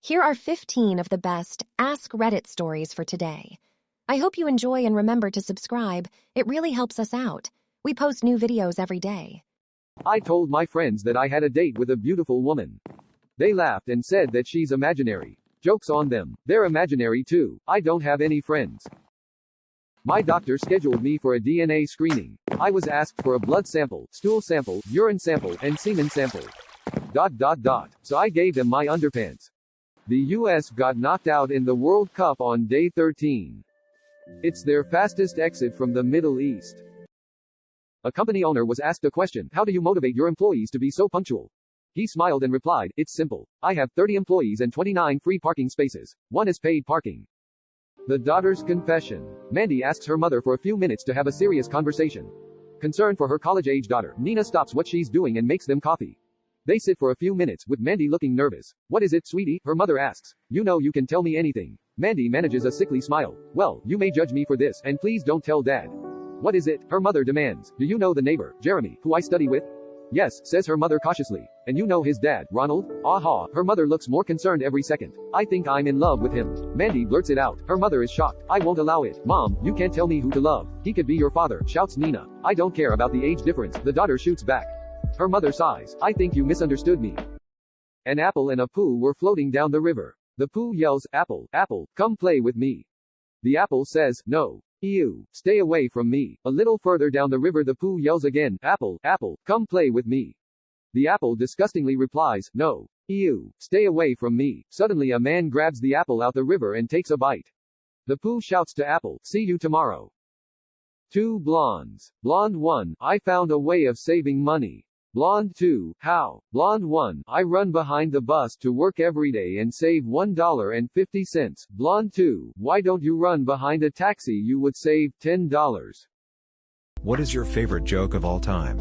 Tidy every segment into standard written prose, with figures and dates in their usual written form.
Here are 15 of the best Ask Reddit stories for today. I hope you enjoy and remember to subscribe. It really helps us out. We post new videos every day. I told my friends that I had a date with a beautiful woman. They laughed and said that she's imaginary. Joke's on them. They're imaginary too. I don't have any friends. My doctor scheduled me for a DNA screening. I was asked for a blood sample, stool sample, urine sample, and semen sample. ... So I gave them my underpants. The US got knocked out in the World Cup on day 13. It's their fastest exit from the Middle East. A company owner was asked a question: how do you motivate your employees to be so punctual? He smiled and replied, it's simple. I have 30 employees and 29 free parking spaces. One is paid parking. The daughter's confession. Mandy asks her mother for a few minutes to have a serious conversation. Concerned for her college-age daughter, Nina stops what she's doing and makes them coffee. They sit for a few minutes, with Mandy looking nervous. What is it, sweetie? Her mother asks. You know you can tell me anything. Mandy manages a sickly smile. Well, you may judge me for this, and please don't tell Dad. What is it? Her mother demands. Do you know the neighbor, Jeremy, who I study with? Yes, says her mother cautiously. And you know his dad, Ronald? Aha, her mother looks more concerned every second. I think I'm in love with him. Mandy blurts it out. Her mother is shocked. I won't allow it. Mom, you can't tell me who to love. He could be your father, shouts Nina. I don't care about the age difference, the daughter shoots back. Her mother sighs. I think you misunderstood me. An apple and a poo were floating down the river. The poo yells, Apple, Apple, come play with me. The apple says, no. Ew, stay away from me. A little further down the river the poo yells again, Apple, Apple, come play with me. The apple disgustingly replies, no. Ew, stay away from me. Suddenly a man grabs the apple out the river and takes a bite. The poo shouts to Apple, see you tomorrow. Two blondes. Blonde 1, I found a way of saving money. Blonde 2, how? Blonde 1, I run behind the bus to work every day and save $1.50. Blonde 2, why don't you run behind a taxi? You would save $10. What is your favorite joke of all time?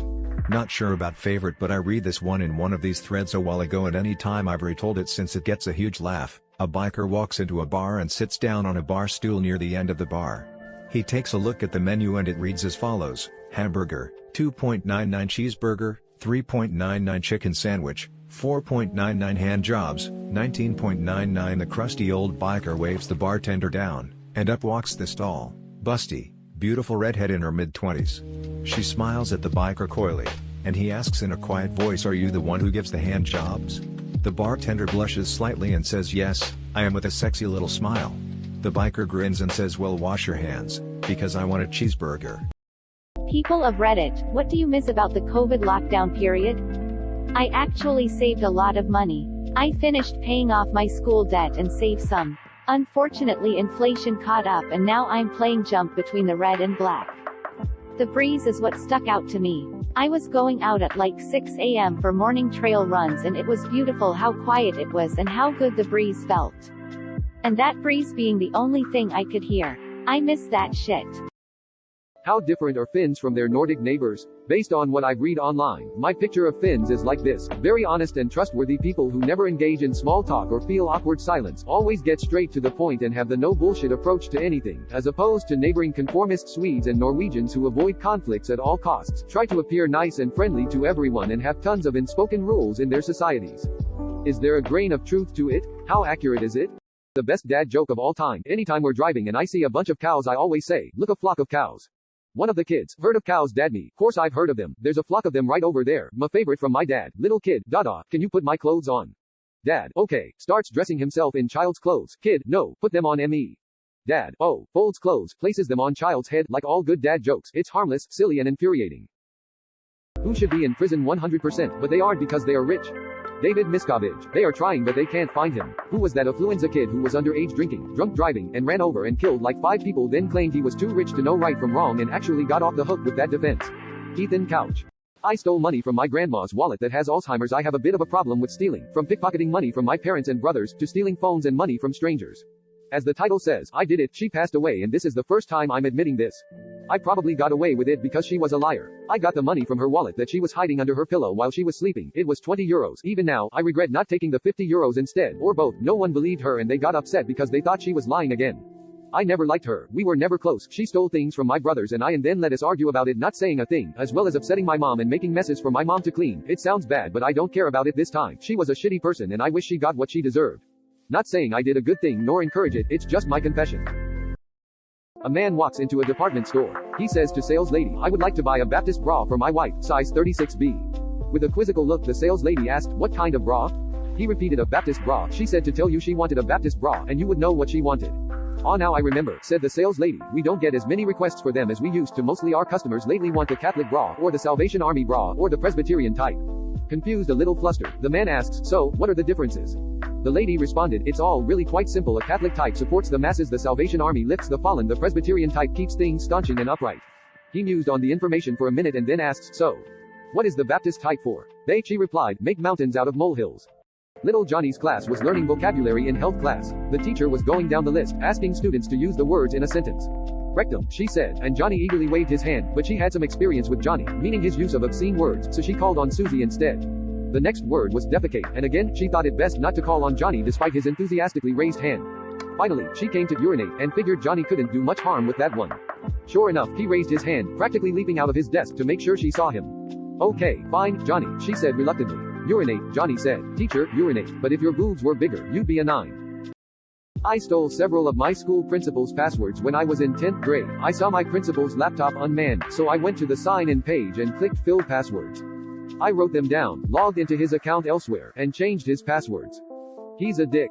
Not sure about favorite, but I read this one in one of these threads a while ago and any time I've retold it since it gets a huge laugh. A biker walks into a bar and sits down on a bar stool near the end of the bar. He takes a look at the menu and it reads as follows: hamburger, 2.99 cheeseburger, 3.99 chicken sandwich, 4.99 hand jobs, 19.99. The crusty old biker waves the bartender down, and up walks the tall, busty, beautiful redhead in her mid-20s. She smiles at the biker coyly, and he asks in a quiet voice, are you the one who gives the hand jobs? The bartender blushes slightly and says yes, I am, with a sexy little smile. The biker grins and says, well, wash your hands, because I want a cheeseburger. People of Reddit, what do you miss about the COVID lockdown period? I actually saved a lot of money. I finished paying off my school debt and saved some. Unfortunately, inflation caught up and now I'm playing jump between the red and black. The breeze is what stuck out to me. I was going out at like 6 a.m. for morning trail runs and it was beautiful how quiet it was and how good the breeze felt. And that breeze being the only thing I could hear. I miss that shit. How different are Finns from their Nordic neighbors? Based on what I've read online, my picture of Finns is like this: very honest and trustworthy people who never engage in small talk or feel awkward silence, always get straight to the point and have the no bullshit approach to anything, as opposed to neighboring conformist Swedes and Norwegians who avoid conflicts at all costs, try to appear nice and friendly to everyone and have tons of unspoken rules in their societies. Is there a grain of truth to it? How accurate is it? The best dad joke of all time: anytime we're driving and I see a bunch of cows I always say, look, a flock of cows. One of the kids, heard of cows, Dad? Me, course I've heard of them, there's a flock of them right over there. My favorite from my dad. Little kid, Dada, can you put my clothes on? Dad, okay, starts dressing himself in child's clothes. Kid, no, put them on me. Dad, oh, folds clothes, places them on child's head. Like all good dad jokes, it's harmless, silly and infuriating. Who should be in prison 100%, but they aren't because they are rich? David Miscavige. They are trying but they can't find him. Who was that affluenza kid who was underage drinking, drunk driving, and ran over and killed like 5 people, then claimed he was too rich to know right from wrong and actually got off the hook with that defense? Ethan Couch. I stole money from my grandma's wallet that has Alzheimer's. I have a bit of a problem with stealing, from pickpocketing money from my parents and brothers, to stealing phones and money from strangers. As the title says, I did it. She passed away and this is the first time I'm admitting this. I probably got away with it because she was a liar. I got the money from her wallet that she was hiding under her pillow while she was sleeping. It was 20 euros. Even now, I regret not taking the 50 euros instead, or both. No one believed her and they got upset because they thought she was lying again. I never liked her. We were never close. She stole things from my brothers and I and then let us argue about it, not saying a thing, as well as upsetting my mom and making messes for my mom to clean. It sounds bad but I don't care about it this time. She was a shitty person and I wish she got what she deserved. Not saying I did a good thing nor encourage it, it's just my confession. A man walks into a department store. He says to sales lady, I would like to buy a Baptist bra for my wife, size 36B. With a quizzical look, the sales lady asked, what kind of bra? He repeated, a Baptist bra. She said to tell you she wanted a Baptist bra, and you would know what she wanted. Oh, now I remember, said the sales lady. We don't get as many requests for them as we used to. Mostly our customers lately want the Catholic bra, or the Salvation Army bra, or the Presbyterian type. Confused, a little flustered, the man asks, so, what are the differences? The lady responded, it's all really quite simple. A Catholic type supports the masses, the Salvation Army lifts the fallen, the Presbyterian type keeps things staunching and upright. He mused on the information for a minute and then asks, so, what is the Baptist type for? She replied, make mountains out of molehills. Little Johnny's class was learning vocabulary in health class. The teacher was going down the list, asking students to use the words in a sentence. Rectum, she said, and Johnny eagerly waved his hand, but she had some experience with Johnny, meaning his use of obscene words, so she called on Susie instead. The next word was defecate, and again, she thought it best not to call on Johnny despite his enthusiastically raised hand. Finally, she came to urinate, and figured Johnny couldn't do much harm with that one. Sure enough, he raised his hand, practically leaping out of his desk to make sure she saw him. Okay, fine, Johnny, she said reluctantly. Urinate, Johnny said. Teacher, urinate, but if your boobs were bigger, you'd be a 9. I stole several of my school principal's passwords when I was in 10th grade. I saw my principal's laptop unmanned, so I went to the sign-in page and clicked fill passwords. I wrote them down, logged into his account elsewhere, and changed his passwords. He's a dick.